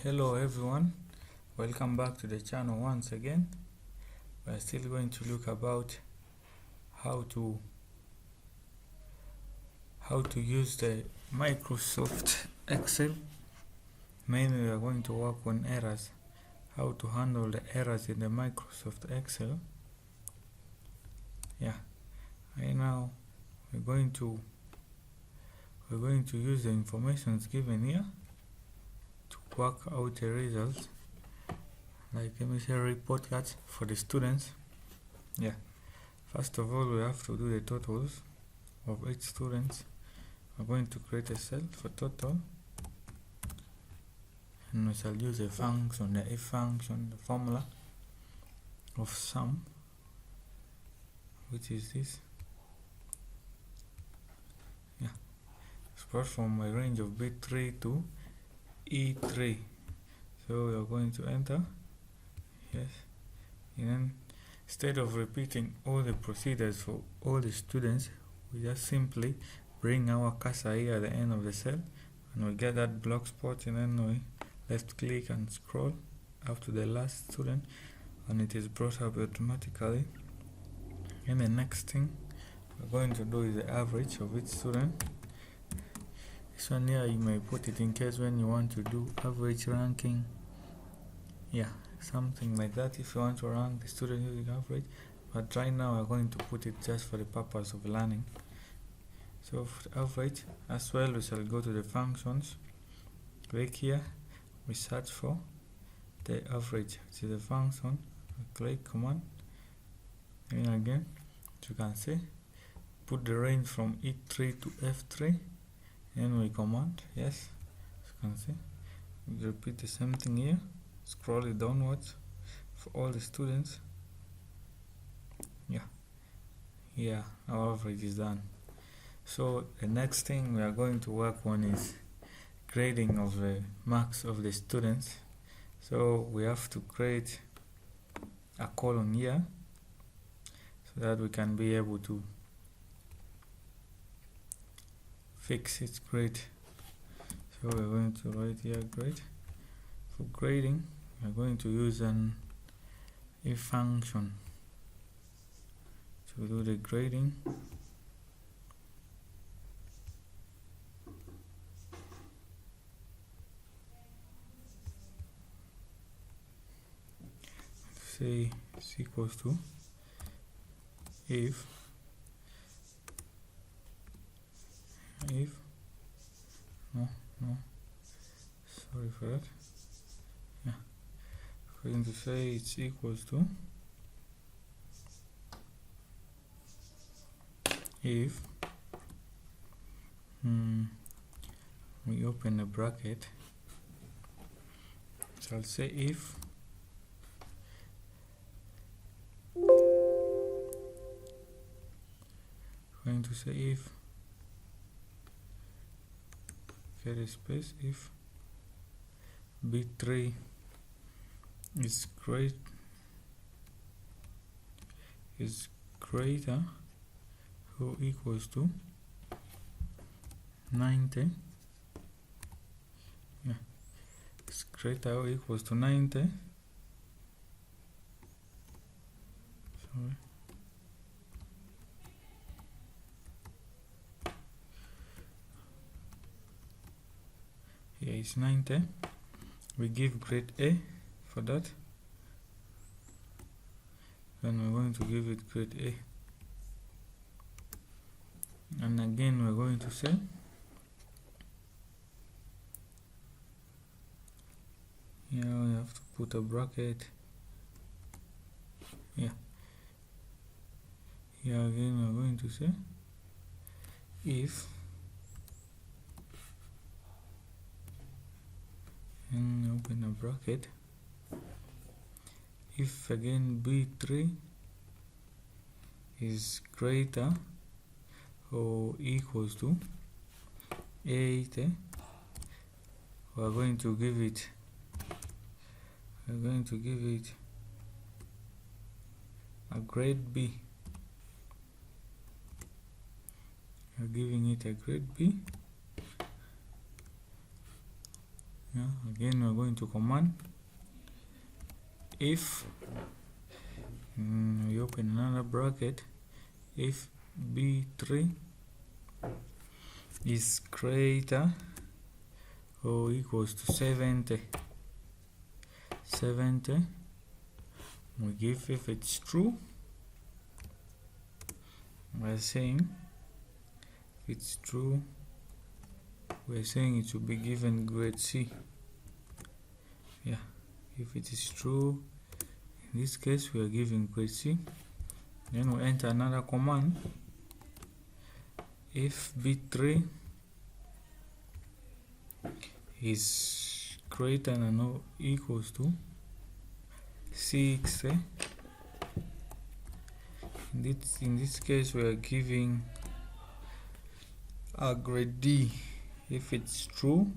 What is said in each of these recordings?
Hello everyone, welcome back to the channel once again. We are still going to look about how to use the Microsoft Excel. Mainly we are going to work on errors, how to handle the errors in the Microsoft Excel. Right now we're going to use the information given here to work out the results, like let me say report cards for the students. First of all, we have to do the totals of each student. We're going to create a cell for total, and we shall use a function, the if function, the formula of sum, which is this. Start from a range of B3 to E3. So we are going to enter yes, and then instead of repeating all the procedures for all the students, we just simply bring our cursor here at the end of the cell, and we get that block spot, and then we left click and scroll up to the last student, and it is brought up automatically. And the next thing we're going to do is the average of each student. This one here, you may put it in case when you want to do average ranking, something like that, if you want to rank the student using average. But right now we're going to put it just for the purpose of learning. So for the average as well, we shall go to the functions, click here, we search for the average, which is the function, we click command, and again, as you can see, put the range from E3 to F3, and we command yes, as you can see, we repeat the same thing here, scroll it downwards for all the students. Our average is done. So the next thing we are going to work on is grading of the marks of the students. So we have to create a column here so that we can be able to fix its grade. So we're going to write here grade. For grading, we're going to use an if function to do the grading. Say it's equals to if sorry for that. We're going to say it's equals to if we open a bracket, so I'll say if going to say if get a space if B3 is greater or equals to 90. It's greater or equals to 90. Sorry. Here is 90. We give grade A for that. Then we're going to give it grade A. And again we're going to say we have to put a bracket here again we're going to say if, and open a bracket, if again B3 is greater or equals to 80, we're going to give it a grade B. We're giving it a grade B. Again we're going to command if we open another bracket, if b3 is greater or equals to 70, we give if it's true. We're saying if it's true, we're saying it should be given grade C. If it is true, in this case we are giving grade C. Then we enter another command, if b3 is greater than or equals to 60. In this case we are giving a grade D if it's true.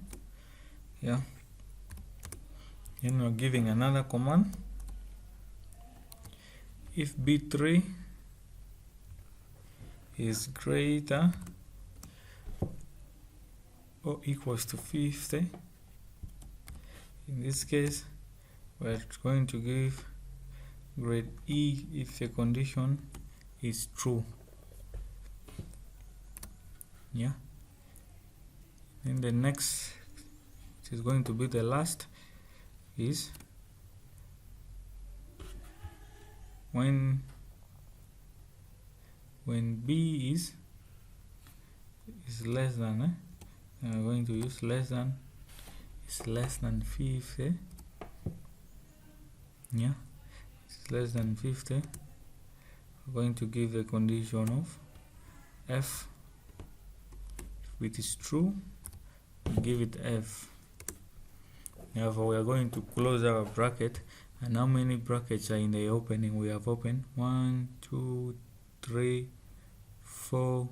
Then we're giving another command, if b3 is greater or equals to 50. In this case we're going to give grade E if the condition is true. Then the next, which is going to be the last, is when B is less than, we're going to use less than, is less than 50. It's less than 50. We're going to give the condition of F. If it is true, we give it F. Therefore, we are going to close our bracket. And how many brackets are in the opening? We have opened 1, 2, 3, 4,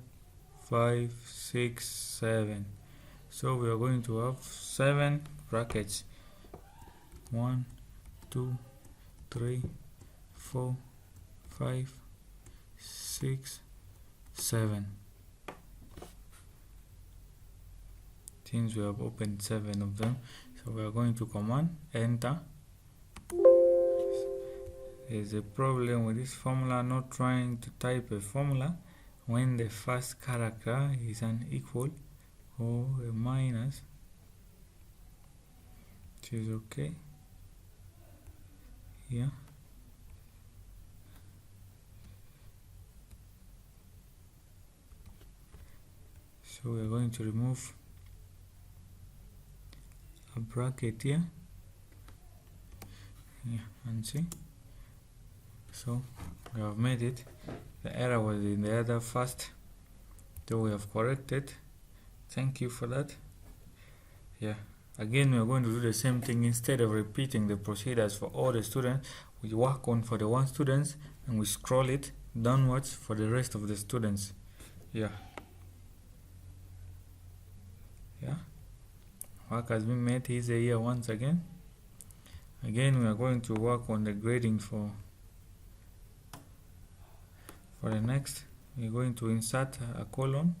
5, 6, 7. So we are going to have 7 brackets. 1, 2, 3, 4, 5, 6, 7. Since we have opened 7 of them, so we are going to command enter. There's a problem with this formula, not trying to type a formula when the first character is an equal or a minus, which is okay. So we are going to remove a bracket here, and see. So we have made it. The error was in the other first, so we have corrected. Thank you for that. Again we are going to do the same thing. Instead of repeating the procedures for all the students, we work on for the one students and we scroll it downwards for the rest of the students. Work has been made easier here once again. Again we are going to work on the grading for the next. We're going to insert a column.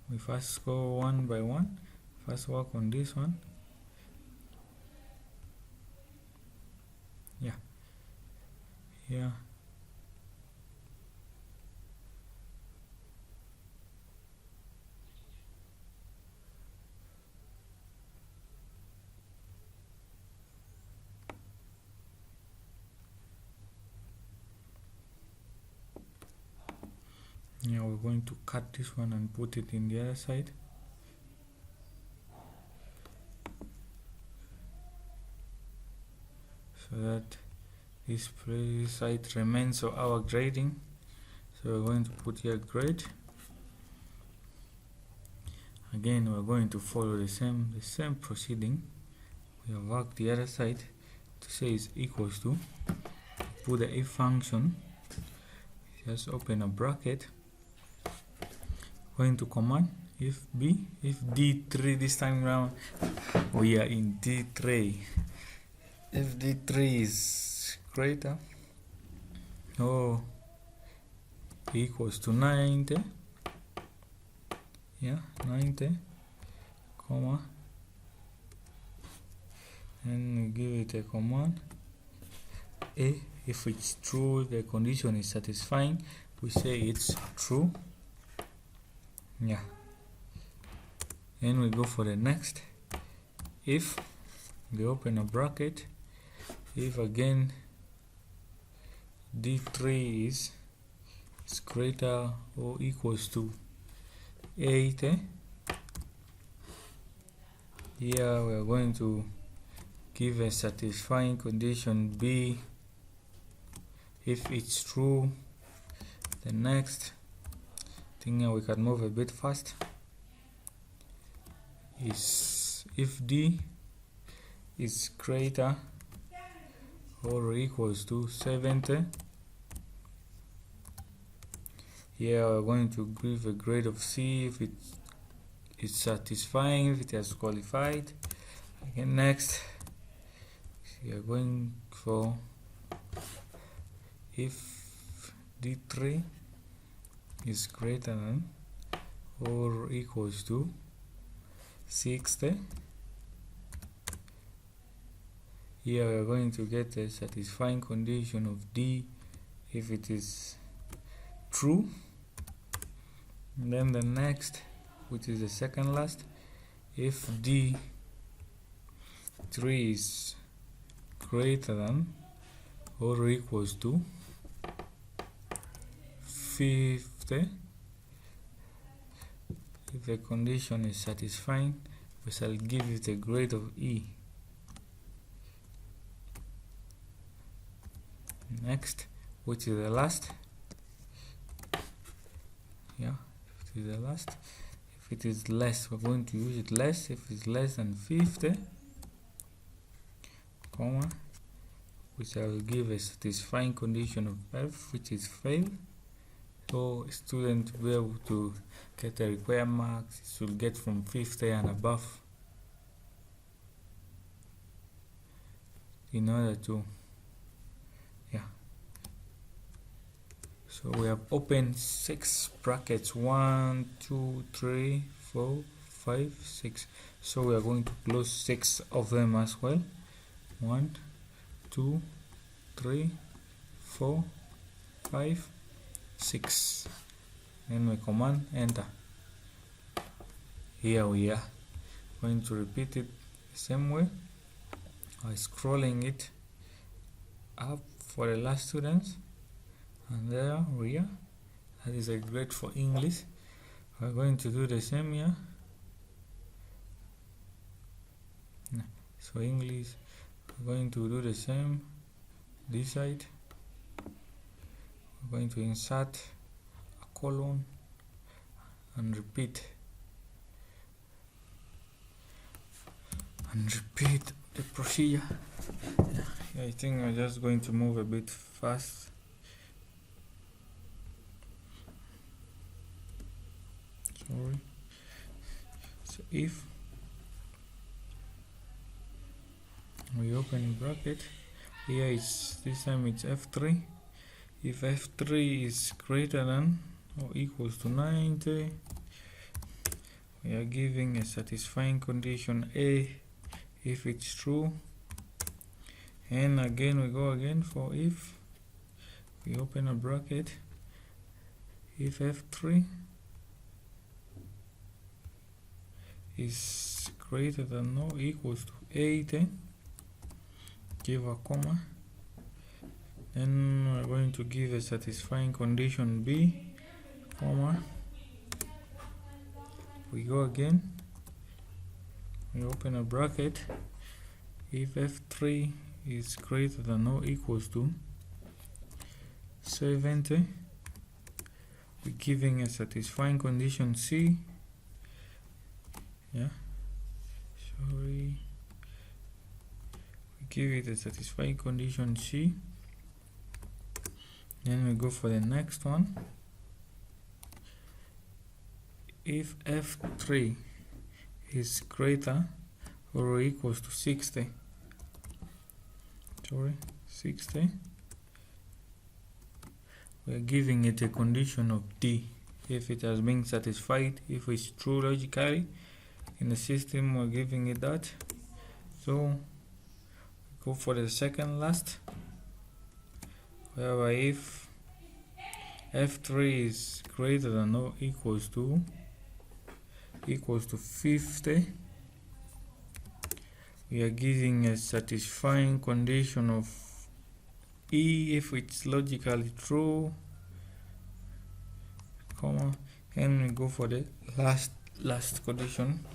We first go one by one. First work on this one. We're going to cut this one and put it in the other side. So that this side remains of our grading. So we're going to put here grade. Again we're going to follow the same proceeding. We have worked the other side to say is equals to, put the if function, just open a bracket, going to command if D3, this time around we are in D3. If D3 is greater or equals to 90, yeah, 90, comma, and we give it a command A. If it's true, the condition is satisfying, we say it's true, yeah. Then we go for the next. If we open a bracket, if again D3 is greater or equals to 8, here we are going to give a satisfying condition B. If it's true, the next thing we can move a bit fast is if D is greater or equals to 70. Here we're going to give a grade of C if it's satisfying, if it has qualified. Again, next we are going for if D3 is greater than or equals to 60. Here we are going to get a satisfying condition of D if it is true. And then the next, which is the second last, if D3 is greater than or equals to 50, if the condition is satisfying, we shall give it a grade of E. Next, which is the last, yeah, if it is the last, if it is less, we're going to use it less. If it's less than 50, comma, we shall give a satisfying condition of F, which is fail. So a student to be able to get the required marks should get from 50 and above in order to, yeah. So we have opened 6 brackets, 1, 2, 3, 4, 5, 6. So we are going to close 6 of them as well. 1, 2, 3, 4, 5, 6. Then we command enter. Here we are going to repeat it the same way by scrolling it up for the last students, and there we are. That is a grade for English. We're going to do the same here. So English, we're going to do the same this side. We're going to insert a colon and repeat the procedure. Yeah, I think I'm just going to move a bit fast. Sorry. So if we open bracket, here it's this time it's F3. If F3 is greater than or equals to 90, we are giving a satisfying condition A if it's true. And again we go again for if we open a bracket, if F3 is greater than or equals to 80, give a comma. Then we're going to give a satisfying condition B, comma. We go again, we open a bracket, if F3 is greater than or equals to 70, we're giving a satisfying condition C, yeah, sorry, we give it a satisfying condition C. Then we go for the next one. If F3 is greater or equals to 60, 60, we're giving it a condition of D. If it has been satisfied, if it's true logically in the system, we're giving it that. So go for the second last, whereby if F3 is greater than or equals to 50, we are giving a satisfying condition of E if it's logically true, comma, and we go for the last condition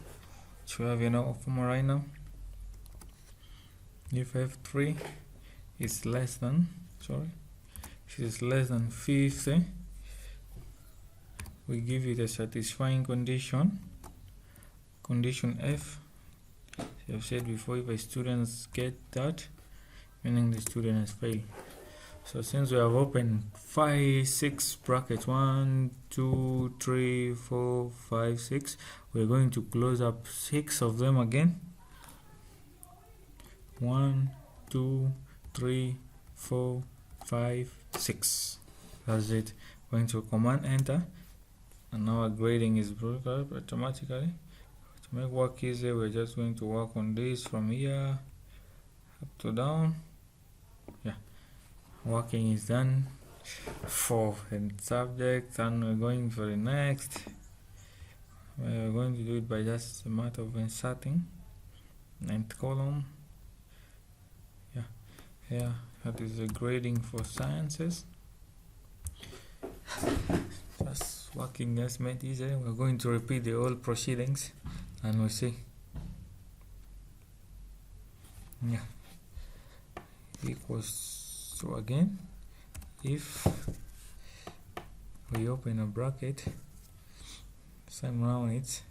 which we have in our formula right now. If F3 is less than 50, we give it a satisfying condition F. As I've said before, if a student get that, meaning the student has failed. So since we have opened 6 brackets, 1, 2, 3, 4, 5, 6, we're going to close up 6 of them again. 1, 2, 3, 4, 5, 6. That's it. Going to command enter, and now our grading is brought up automatically. To make work easier, we're just going to work on this from here up to down. Yeah, working is done for the subject, and we're going for the next. We're going to do it by just a matter of inserting 9th column. Yeah, that is the grading for sciences. Just working just made easier. We're going to repeat the whole proceedings, and we'll see. Yeah, equals to, again, if we open a bracket, same round it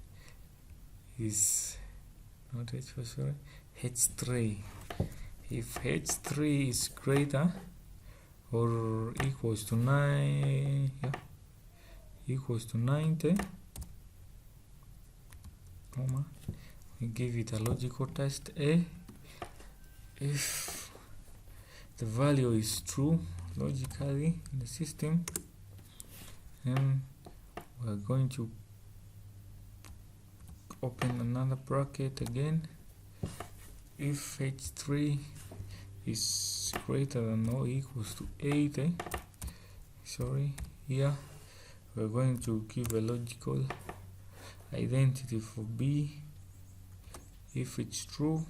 is not H4, sorry, H3. If H3 is greater or equals to 90, comma, we give it a logical test A. If the value is true logically in the system, then we're going to open another bracket again. If H3 is greater than or equals to 80, here we're going to give a logical identity for B. If it's true,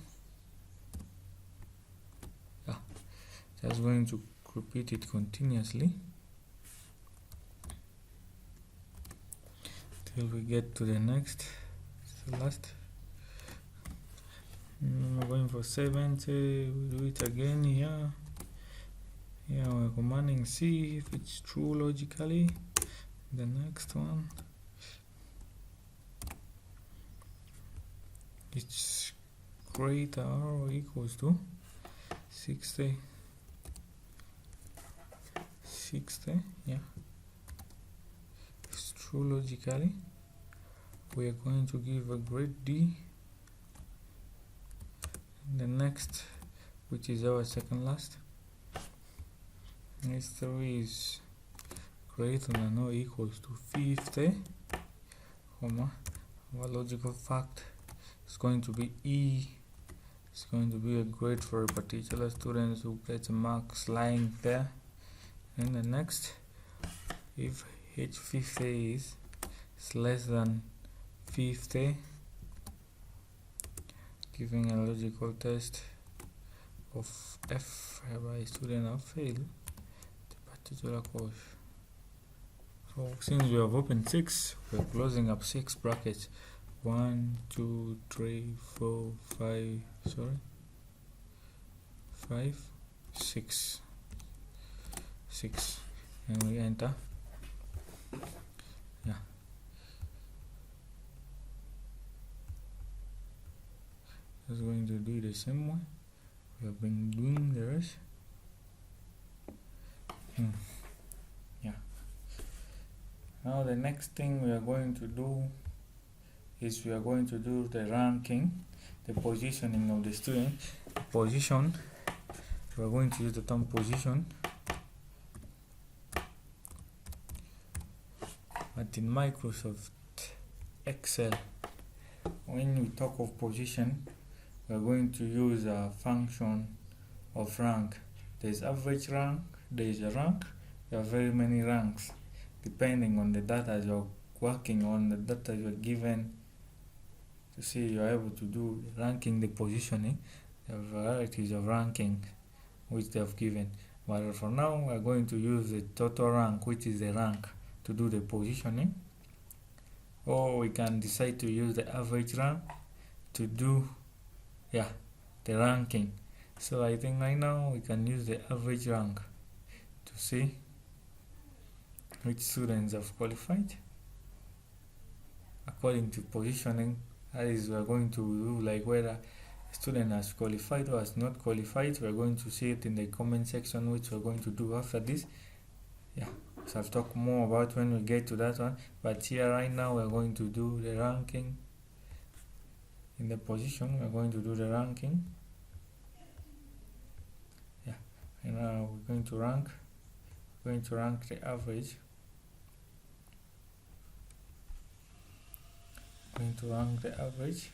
just going to repeat it continuously till we get to the next, the last. We're going for 70, we'll do it again here. Yeah, we're commanding C if it's true logically. The next one, it's greater or equals to 60, yeah, it's true logically. We are going to give a grade D. The next, which is our second last, H3 is greater than or equals to 50, comma, our logical fact is going to be E. It's going to be a grade for a particular student who gets marks lying there. And the next, if H50 is less than 50, giving a logical test of F whereby a student have failed the particular course. So since we have opened 6, we're closing up 6 brackets. 1, 2, 3, 4, 5, 6, and we enter. Yeah, just going to do the same way we have been doing the rest. Yeah, now the next thing we are going to do is we are going to do the ranking, the positioning of the student. Position, we are going to use the term position. But in Microsoft Excel, when we talk of position, we're going to use a function of rank. There's average rank, there's a rank, there are very many ranks depending on the data you're working on, the data you're given. To see you're able to do ranking, the positioning, there are varieties of ranking which they have given. But for now, we're going to use the total rank, which is the rank, to do the positioning. Or we can decide to use the average rank to do the ranking. So I think right now we can use the average rank to see which students have qualified according to positioning. That is, we are going to do like whether a student has qualified or has not qualified. We are going to see it in the comment section, which we are going to do after this. So I'll talk more about when we get to that one. But here right now we are going to do the ranking. In the position, we are going to do the ranking. And now we're going to rank the average. Going to rank the average,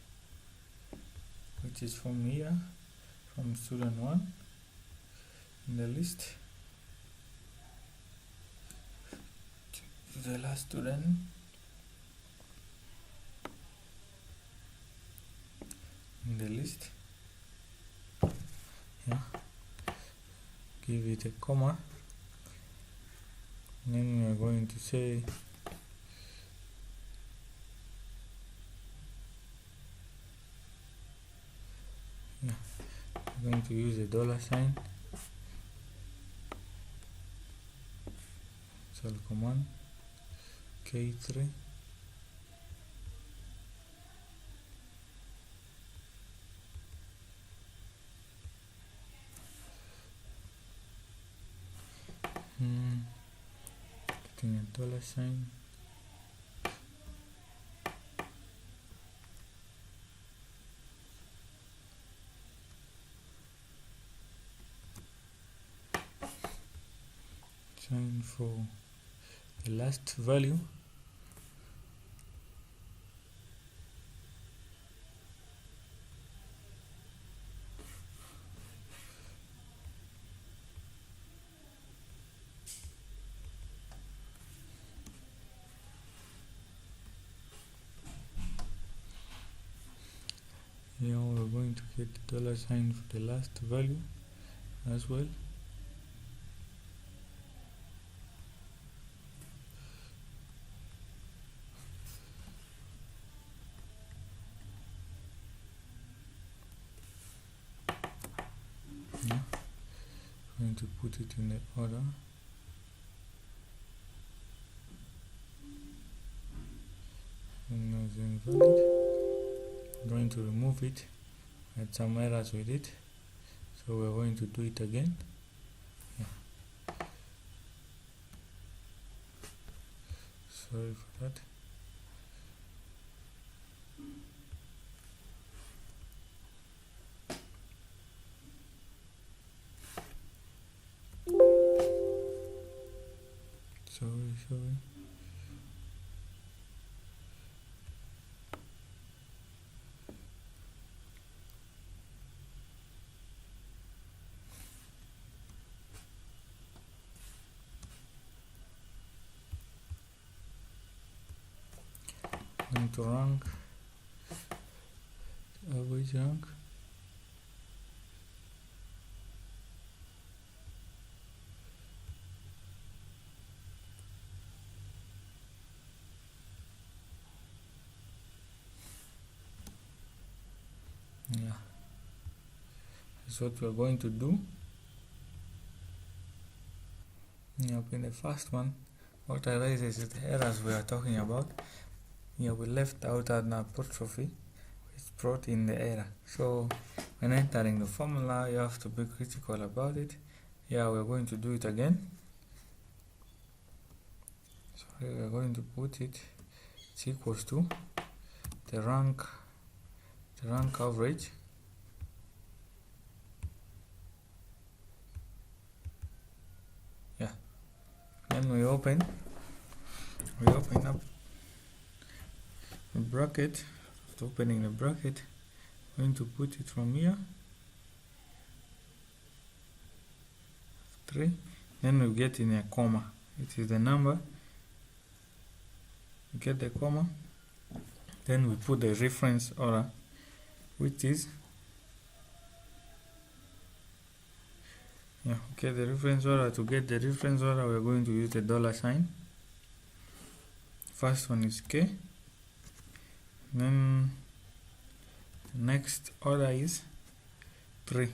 which is from here, from student 1 in the list to the last student in the list. Give it a comma, and then we are going to say we're going to use a $sign. So command K3 getting a $sign. Sign for the last value. Now we're going to get the $sign for the last value as well. Going to put it in the order. And now it's invalid. I'm going to remove it. I had some errors with it, so we're going to do it again. Sorry for that. Sorry. Going to rank average rank. That's what we're going to do. In the first one, what I realized is the errors we are talking about. We left out an apostrophe which brought in the error. So when entering the formula, you have to be critical about it. We're going to do it again. So we're going to put it, it's equals to the rank average then we open we open up the bracket. After opening the bracket, I'm going to put it from here, 3, then we get in a comma. It is the number, we get the comma, then we put the reference order, which is okay, the reference order. To get the reference order, we are going to use the $sign. First one is K, then the next order is 3.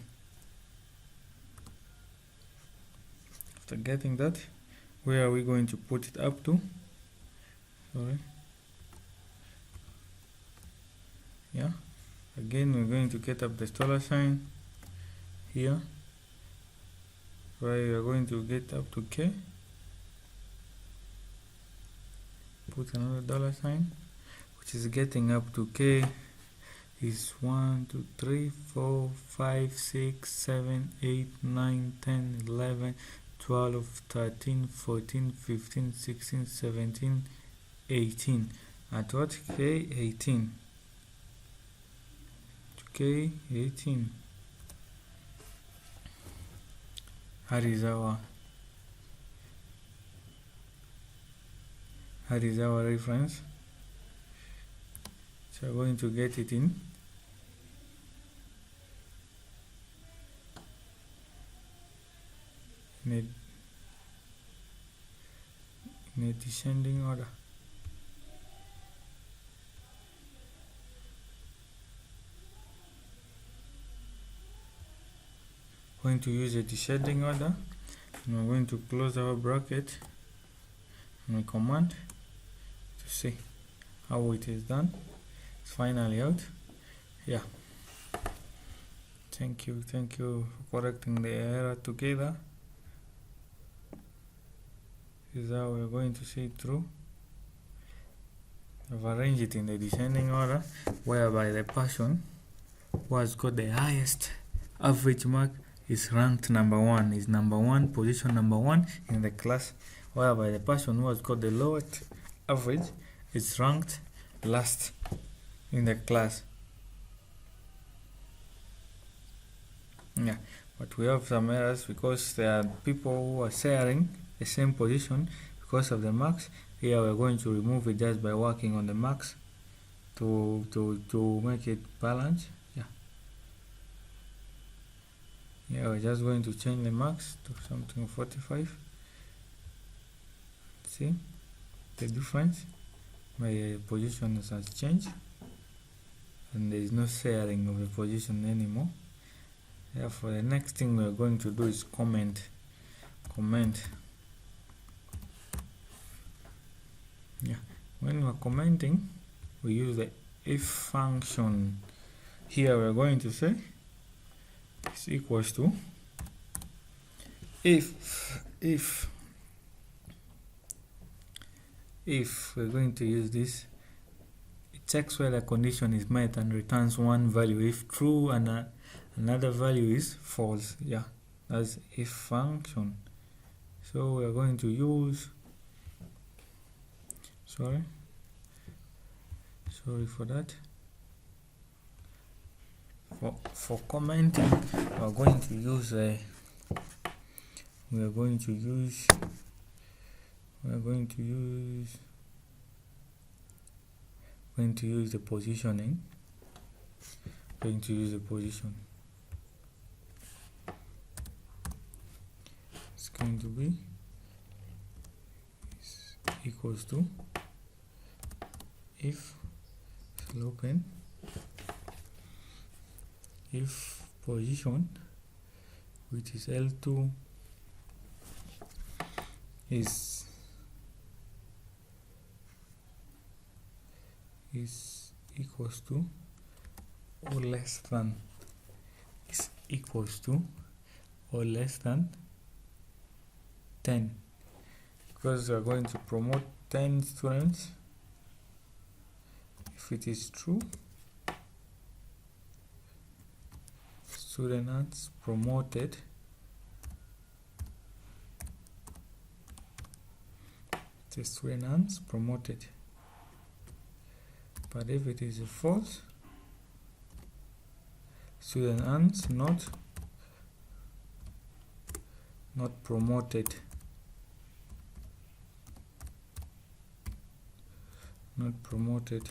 After getting that, where are we going to put it up to? Sorry. Yeah, again we're going to get up the $sign here, where we are going to get up to K, put another $sign, which is getting up to K is 1 2 3 4 5 6 7 8 9 10 11 12 13 14 15 16 17 18. At what? K 18. K 18. That is our reference. So we're going to get it in a descending order. Going to use a descending order, and we're going to close our bracket and we command to see how it is done. It's finally out. Yeah, thank you for correcting the error together. This is how we're going to see it through. I've arranged it in the descending order, whereby the person who has got the highest average mark is ranked number 1, is number 1, position number 1 in the class, whereby the person who has got the lowest average is ranked last in the class. Yeah, but we have some errors because there are people who are sharing the same position because of the marks. Here we're going to remove it just by working on the marks to make it balance. Yeah, we're just going to change the marks to something 45. See the difference? My position has changed, and there is no sharing of the position anymore. Therefore, the next thing we're going to do is comment. Yeah, when we're commenting, we use the if function. Here we're going to say is equals to if we're going to use this, it checks whether condition is met and returns one value if true and another value is false. Yeah, that's if function. So we're going to use sorry for that. For commenting, we're going to use the positioning. Going to use the position. It's going to be equals to if open if position, which is L2, is equals to or less than 10, because we are going to promote 10 students. If it is true, students promoted the student earns promoted. But if it is a false, student earns not promoted. Not promoted.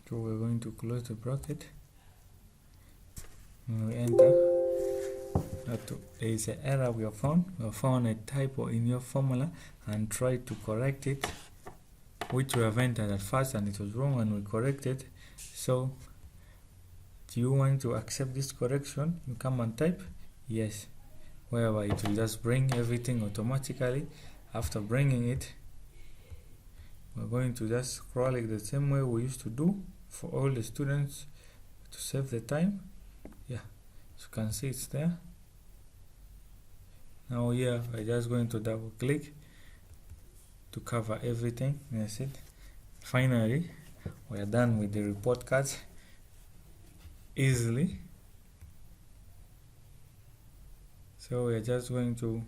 So we're going to close the bracket and we enter. There is an error we have found. We have found a typo in your formula and try to correct it, which we have entered at first and it was wrong and we corrected. So do you want to accept this correction? You come and type yes, whereby it will just bring everything automatically. After bringing it, we're going to just scroll it the same way we used to do for all the students to save the time. Yeah, as you can see it's there. Now here we're just going to double click to cover everything. That's it. Finally, we are done with the report cards easily. So we're just going to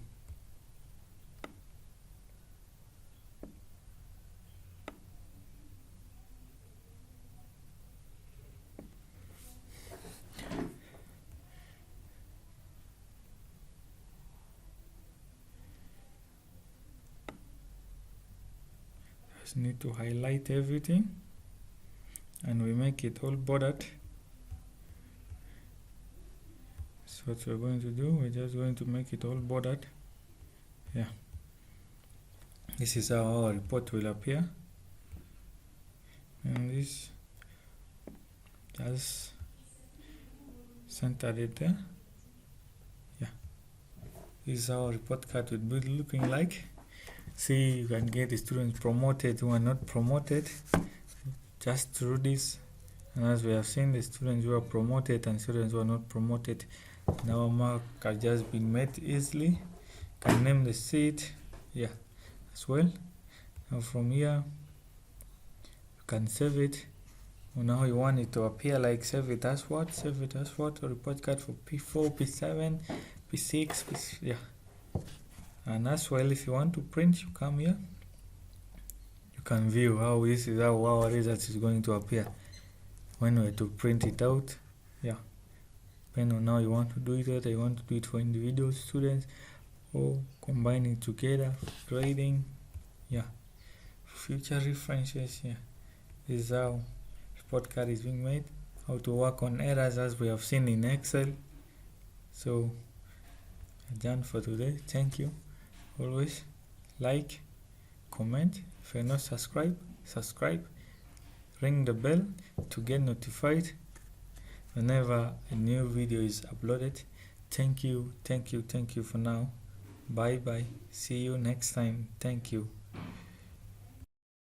need to highlight everything and we make it all bordered. So what we're going to do, we're just going to make it all bordered. Yeah, this is how our report will appear, and this just centered it there. Yeah, this is how our report card would be looking like. See, you can get the students promoted who are not promoted just through this. And as we have seen, the students who are promoted and students who are not promoted, now mark has just been made easily. Can name the seat, yeah, as well. Now from here, you can save it. Now you want it to appear like save it as what? Save it as what? A report card for P4, P7, P6, P6, yeah. And as well, if you want to print, you come here. You can view how this is how our result is going to appear when we're to print it out. Yeah, depending on how you want to do it, whether you want to do it for individual students or combining together, grading. Yeah, future references. Yeah, this is how report card is being made. How to work on errors as we have seen in Excel. So, done for today. Thank you. Always like, comment. If you're not subscribed, subscribe. Ring the bell to get notified whenever a new video is uploaded. Thank you for now. Bye bye. See you next time. Thank you.